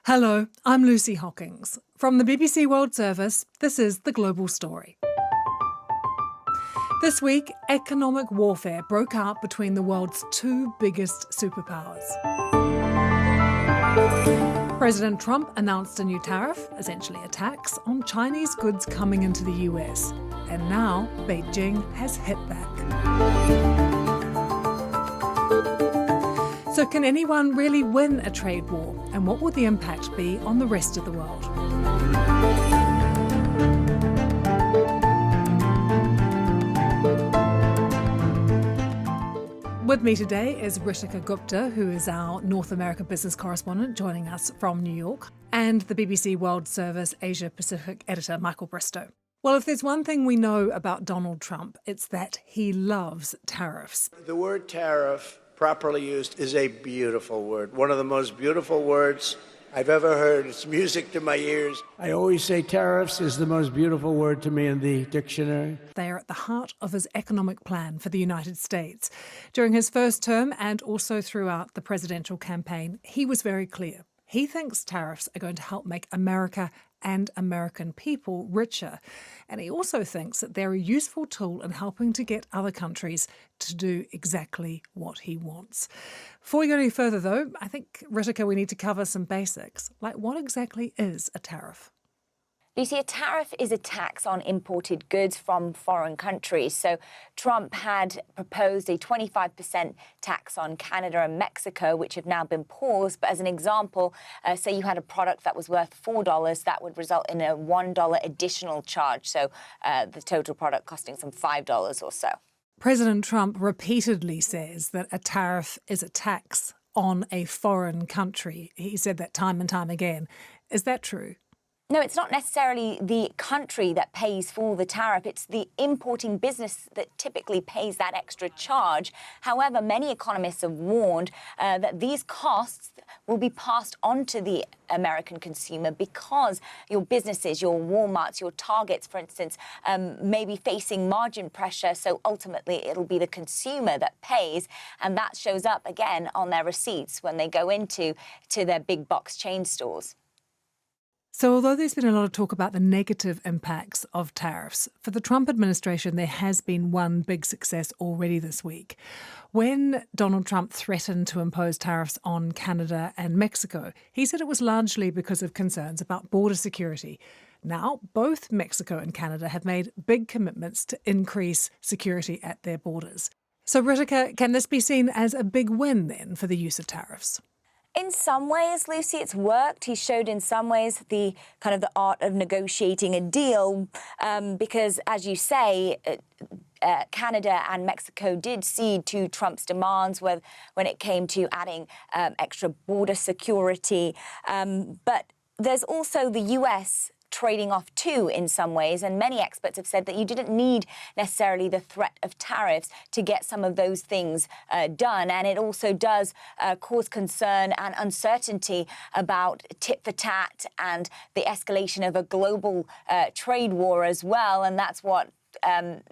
Hello, I'm Lucy Hockings. From the BBC World Service, this is The Global Story. This week, economic warfare broke out between the world's two biggest superpowers. President Trump announced a new tariff, essentially a tax, on Chinese goods coming into the US. And now Beijing has hit back. So can anyone really win a trade war? And what will the impact be on the rest of the world? With me today is Ritika Gupta, who is our North America business correspondent, joining us from New York, and the BBC World Service Asia Pacific editor, Michael Bristow. Well, if there's one thing we know about Donald Trump, it's that he loves tariffs. The word tariff, properly used, is a beautiful word. One of the most beautiful words I've ever heard. It's music to my ears. I always say tariffs is the most beautiful word to me in the dictionary. They are at the heart of his economic plan for the United States. During his first term and also throughout the presidential campaign, he was very clear. He thinks tariffs are going to help make America and American people richer. And he also thinks that they're a useful tool in helping to get other countries to do exactly what he wants. Before we go any further, though, I think, Ritika, we need to cover some basics. Like, what exactly is a tariff? Lucy, a tariff is a tax on imported goods from foreign countries. So Trump had proposed a 25% tax on Canada and Mexico, which have now been paused. But as an example, say you had a product that was worth $4, that would result in a $1 additional charge. So the total product costing some $5 or so. President Trump repeatedly says that a tariff is a tax on a foreign country. He said that time and time again. Is that true? No, it's not necessarily the country that pays for the tariff. It's the importing business that typically pays that extra charge. However, many economists have warned that these costs will be passed on to the American consumer because your businesses, your Walmarts, your Targets, for instance, may be facing margin pressure. So ultimately, it'll be the consumer that pays. And that shows up again on their receipts when they go into their big box chain stores. So although there's been a lot of talk about the negative impacts of tariffs, for the Trump administration, there has been one big success already this week. When Donald Trump threatened to impose tariffs on Canada and Mexico, he said it was largely because of concerns about border security. Now, both Mexico and Canada have made big commitments to increase security at their borders. So, Ritika, can this be seen as a big win then for the use of tariffs? In some ways, Lucy, it's worked. He showed in some ways the kind of the art of negotiating a deal because, as you say, Canada and Mexico did cede to Trump's demands when it came to adding extra border security. But there's also the US trading off too in some ways, and many experts have said that you didn't need necessarily the threat of tariffs to get some of those things done, and it also does cause concern and uncertainty about tit for tat and the escalation of a global trade war as well, and that's what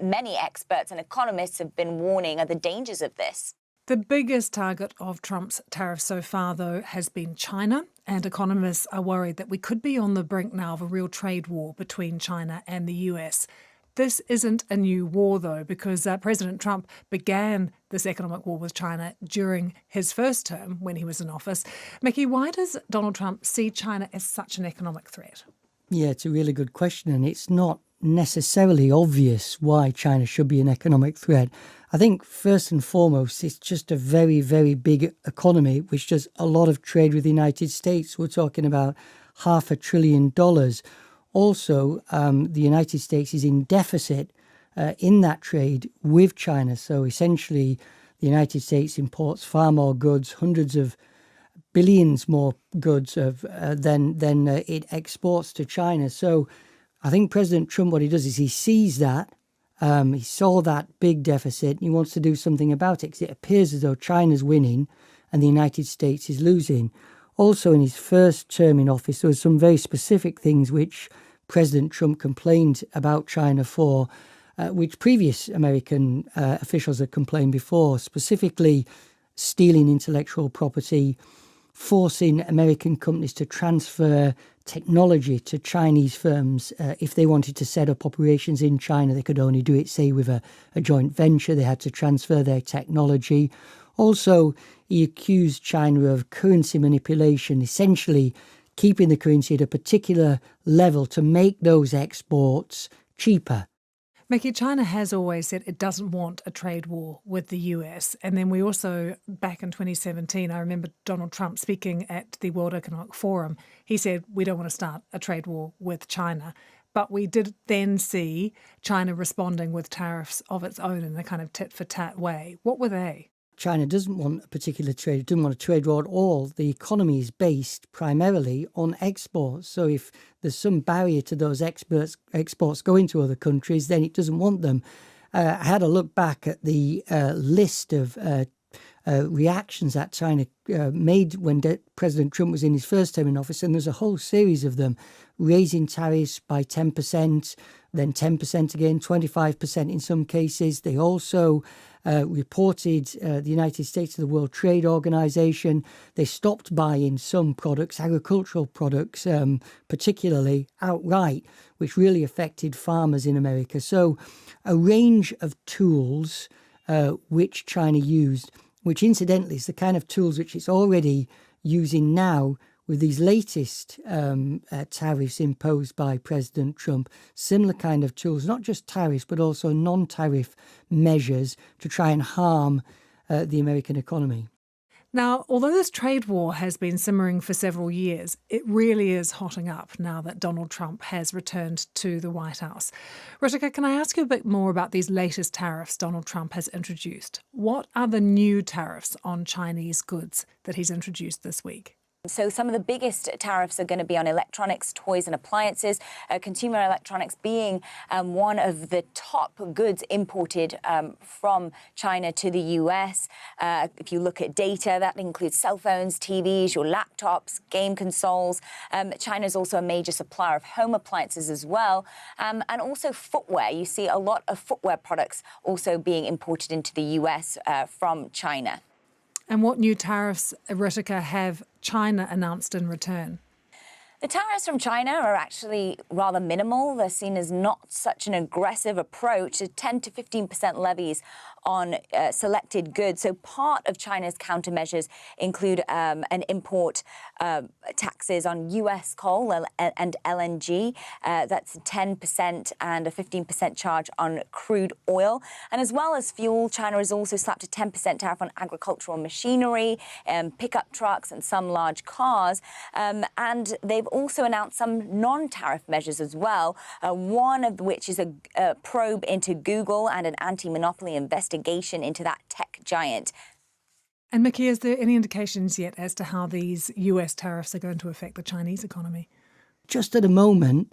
many experts and economists have been warning are the dangers of this. The biggest target of Trump's tariffs so far, though, has been China, and economists are worried that we could be on the brink now of a real trade war between China and the US. This isn't a new war, though, because President Trump began this economic war with China during his first term when he was in office. Mickey, why does Donald Trump see China as such an economic threat? Yeah, it's a really good question, and it's not necessarily obvious why China should be an economic threat. I think first and foremost, it's just a very, very big economy, which does a lot of trade with the United States. We're talking about $500 billion. Also, the United States is in deficit in that trade with China. So essentially, the United States imports far more goods, hundreds of billions more goods than it exports to China. So I think President Trump, what he does is he sees that, he saw that big deficit, and he wants to do something about it because it appears as though China's winning and the United States is losing. Also, in his first term in office, there were some very specific things which President Trump complained about China for, which previous American officials had complained before, specifically stealing intellectual property, forcing American companies to transfer technology to Chinese firms. If they wanted to set up operations in China, they could only do it, say, with a joint venture. They had to transfer their technology. Also, he accused China of currency manipulation, essentially keeping the currency at a particular level to make those exports cheaper. Mickey, China has always said it doesn't want a trade war with the US. And then we also, back in 2017, I remember Donald Trump speaking at the World Economic Forum. He said, we don't want to start a trade war with China. But we did then see China responding with tariffs of its own in a kind of tit-for-tat way. What were they? China doesn't want a particular trade, it doesn't want a trade war at all. The economy is based primarily on exports. So if there's some barrier to those exports going to other countries, then it doesn't want them. I had a look back at the list of reactions that China made when President Trump was in his first term in office, and there's a whole series of them, raising tariffs by 10%, then 10% again, 25% in some cases. They also reported the United States to the World Trade Organization. They stopped buying some products, agricultural products particularly, outright, which really affected farmers in America. So a range of tools which China used, which incidentally is the kind of tools which it's already using now with these latest tariffs imposed by President Trump. Similar kind of tools, not just tariffs, but also non-tariff measures to try and harm the American economy. Now, although this trade war has been simmering for several years, it really is hotting up now that Donald Trump has returned to the White House. Ritika, can I ask you a bit more about these latest tariffs Donald Trump has introduced? What are the new tariffs on Chinese goods that he's introduced this week? So some of the biggest tariffs are going to be on electronics, toys and appliances, consumer electronics being one of the top goods imported from China to the US. If you look at data, that includes cell phones, TVs, your laptops, game consoles. China is also a major supplier of home appliances as well. And also footwear. You see a lot of footwear products also being imported into the US from China. And what new tariffs, Ritika, have China announced in return? The tariffs from China are actually rather minimal. They're seen as not such an aggressive approach. 10 to 15% levies on selected goods. So part of China's countermeasures include an import taxes on US coal and LNG. That's 10% and a 15% charge on crude oil. And as well as fuel, China has also slapped a 10% tariff on agricultural machinery, pickup trucks and some large cars. And they've also announced some non-tariff measures as well, one of which is a probe into Google and an anti-monopoly investigation into that tech giant. And Mickey, is there any indications yet as to how these US tariffs are going to affect the Chinese economy? Just at the moment,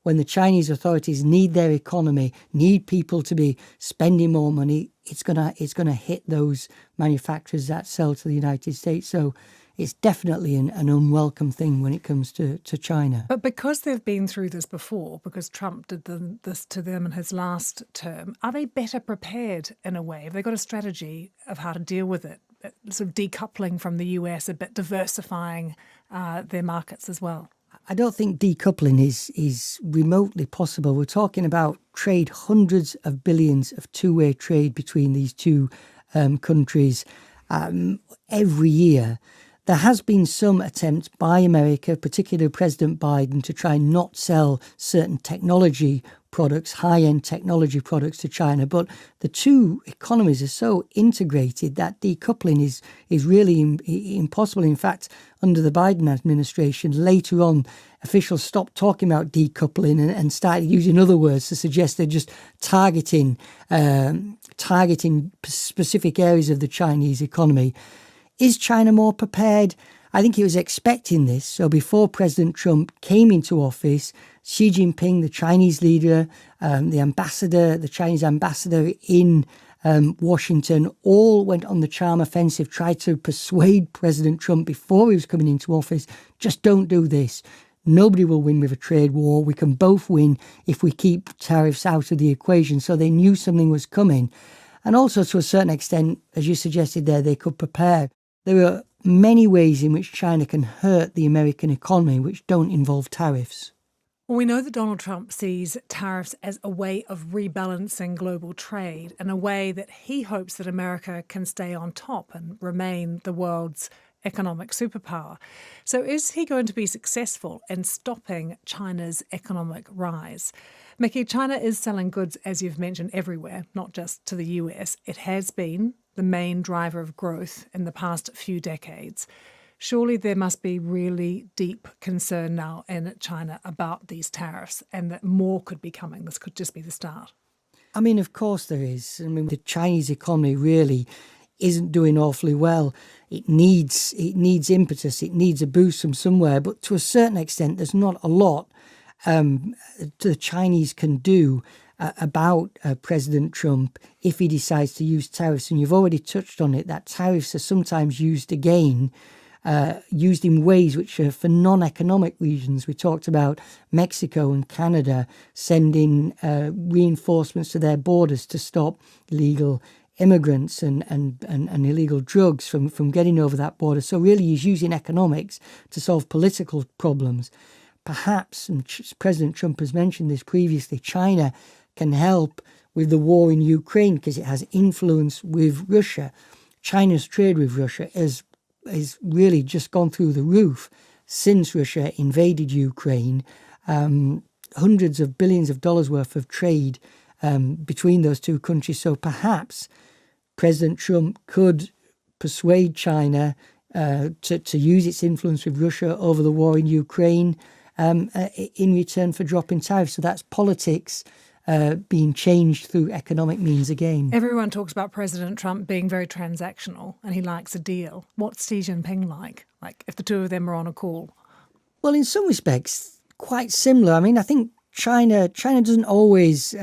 when the Chinese authorities need their economy, need people to be spending more money, it's gonna hit those manufacturers that sell to the United States. So it's definitely an unwelcome thing when it comes to China. But because they've been through this before, because Trump did this to them in his last term, are they better prepared in a way? Have they got a strategy of how to deal with it, sort of decoupling from the US, a bit diversifying their markets as well? I don't think decoupling is remotely possible. We're talking about trade, hundreds of billions of two-way trade between these two countries every year. There has been some attempt by America, particularly President Biden, to try and not sell certain technology products, high-end technology products to China. But the two economies are so integrated that decoupling is really impossible. In fact, under the Biden administration, later on, officials stopped talking about decoupling and started using other words to suggest they're just targeting specific areas of the Chinese economy. Is China more prepared? I think he was expecting this. So before President Trump came into office, Xi Jinping, the Chinese leader, the Chinese ambassador in Washington, all went on the charm offensive, tried to persuade President Trump before he was coming into office, just don't do this. Nobody will win with a trade war. We can both win if we keep tariffs out of the equation. So they knew something was coming. And also, to a certain extent, as you suggested there, they could prepare. There were many ways in which China can hurt the American economy which don't involve tariffs. Well, we know that Donald Trump sees tariffs as a way of rebalancing global trade and a way that he hopes that America can stay on top and remain the world's economic superpower. So is he going to be successful in stopping China's economic rise? Mickey, China is selling goods, as you've mentioned, everywhere, not just to the US. It has been the main driver of growth in the past few decades. Surely there must be really deep concern now in China about these tariffs and that more could be coming. This could just be the start. I mean, of course there is. I mean, the Chinese economy really isn't doing awfully well. It needs impetus. It needs a boost from somewhere. But to a certain extent, there's not a lot the Chinese can do about President Trump if he decides to use tariffs. And you've already touched on it, that tariffs are sometimes used again, used in ways which are for non-economic reasons. We talked about Mexico and Canada sending reinforcements to their borders to stop illegal immigrants and illegal drugs from getting over that border. So really he's using economics to solve political problems. Perhaps, and President Trump has mentioned this previously, China can help with the war in Ukraine because it has influence with Russia. China's trade with Russia has really just gone through the roof since Russia invaded Ukraine. Hundreds of billions of dollars worth of trade between those two countries. So perhaps President Trump could persuade China to use its influence with Russia over the war in Ukraine in return for dropping tariffs. So that's politics being changed through economic means again. Everyone talks about President Trump being very transactional and he likes a deal. What's Xi Jinping like? Like if the two of them are on a call? Well, in some respects, quite similar. I mean, I think China doesn't always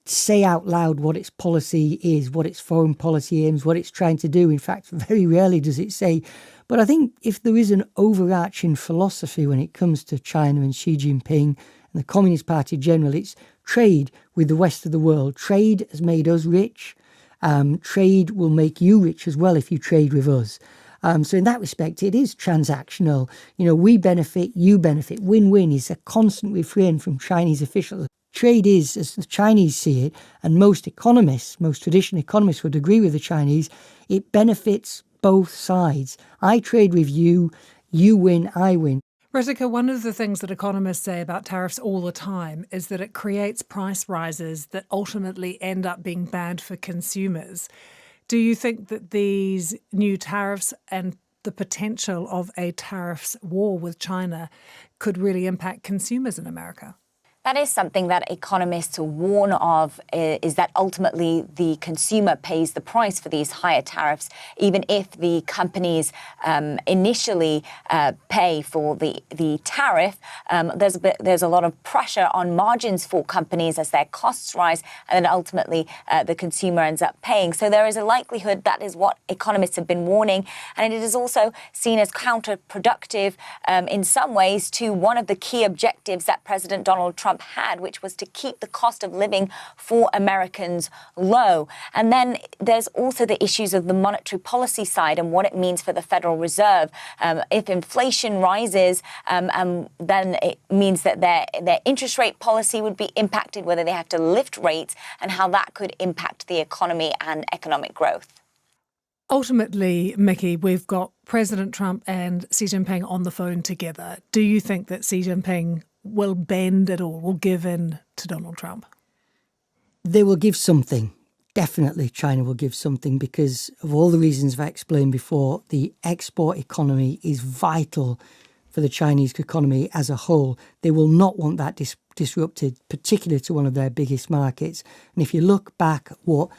say out loud what its policy is, what its foreign policy aims, what it's trying to do. In fact, very rarely does it say. But I think if there is an overarching philosophy when it comes to China and Xi Jinping and the Communist Party generally, it's trade with the rest of the world. Trade has made us rich. Trade will make you rich as well if you trade with us. So in that respect, it is transactional. You know, we benefit, you benefit. Win-win is a constant refrain from Chinese officials. Trade is, as the Chinese see it, and most economists, most traditional economists would agree with the Chinese, it benefits both sides. I trade with you, you win, I win. Ritika, one of the things that economists say about tariffs all the time is that it creates price rises that ultimately end up being bad for consumers. Do you think that these new tariffs and the potential of a tariffs war with China could really impact consumers in America? That is something that economists warn of, is that ultimately the consumer pays the price for these higher tariffs, even if the companies initially pay for the tariff. There's a lot of pressure on margins for companies as their costs rise, and then ultimately the consumer ends up paying. So there is a likelihood that is what economists have been warning, and it is also seen as counterproductive in some ways to one of the key objectives that President Donald Trump had, which was to keep the cost of living for Americans low. And then there's also the issues of the monetary policy side and what it means for the Federal Reserve. If inflation rises, then it means that their interest rate policy would be impacted, whether they have to lift rates, and how that could impact the economy and economic growth. Ultimately, Mickey, we've got President Trump and Xi Jinping on the phone together. Do you think that Xi Jinping will bend at all, will give in to Donald Trump? They will give something. Definitely China will give something because of all the reasons I've explained before. The export economy is vital for the Chinese economy as a whole. They will not want that disrupted, particularly to one of their biggest markets. And if you look back at what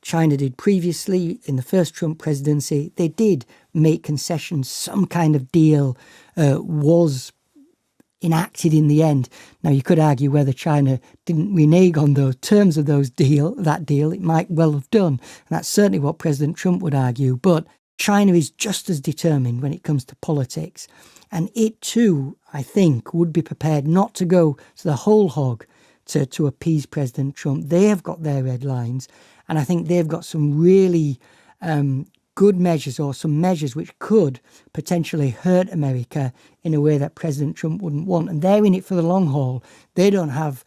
China did previously in the first Trump presidency, they did make concessions. Some kind of deal was enacted in the end. Now, you could argue whether China didn't renege on those terms of that deal. It might well have done. And that's certainly what President Trump would argue. But China is just as determined when it comes to politics. And it too, I think, would be prepared not to go to the whole hog to appease President Trump. They have got their red lines. And I think they've got some really good measures or some measures which could potentially hurt America in a way that President Trump wouldn't want. And they're in it for the long haul. They don't have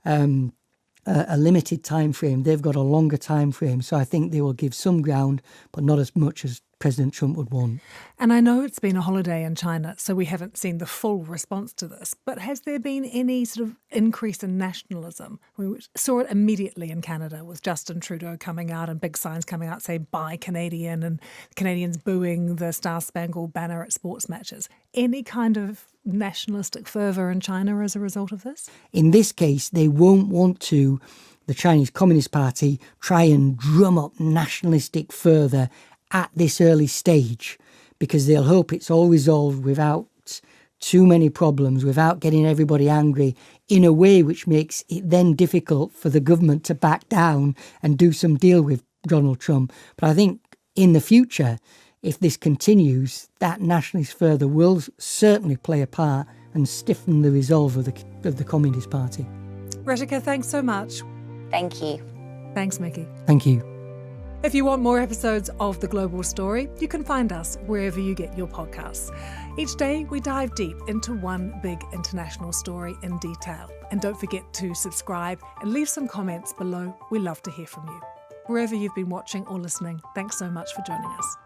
a limited time frame. They've got a longer time frame. So I think they will give some ground, but not as much as President Trump would want. And I know it's been a holiday in China, so we haven't seen the full response to this, but has there been any sort of increase in nationalism? We saw it immediately in Canada with Justin Trudeau coming out and big signs coming out saying "Buy Canadian" and Canadians booing the Star Spangled Banner at sports matches. Any kind of nationalistic fervour in China as a result of this? In this case, they won't want to, the Chinese Communist Party, try and drum up nationalistic fervour at this early stage, because they'll hope it's all resolved without too many problems, without getting everybody angry in a way which makes it then difficult for the government to back down and do some deal with Donald Trump. But I think in the future, if this continues, that nationalist fervour will certainly play a part and stiffen the resolve of the Communist Party. Ritika, thanks so much. Thank you. Thanks, Mickey. Thank you. If you want more episodes of The Global Story, you can find us wherever you get your podcasts. Each day, we dive deep into one big international story in detail. And don't forget to subscribe and leave some comments below. We love to hear from you. Wherever you've been watching or listening, thanks so much for joining us.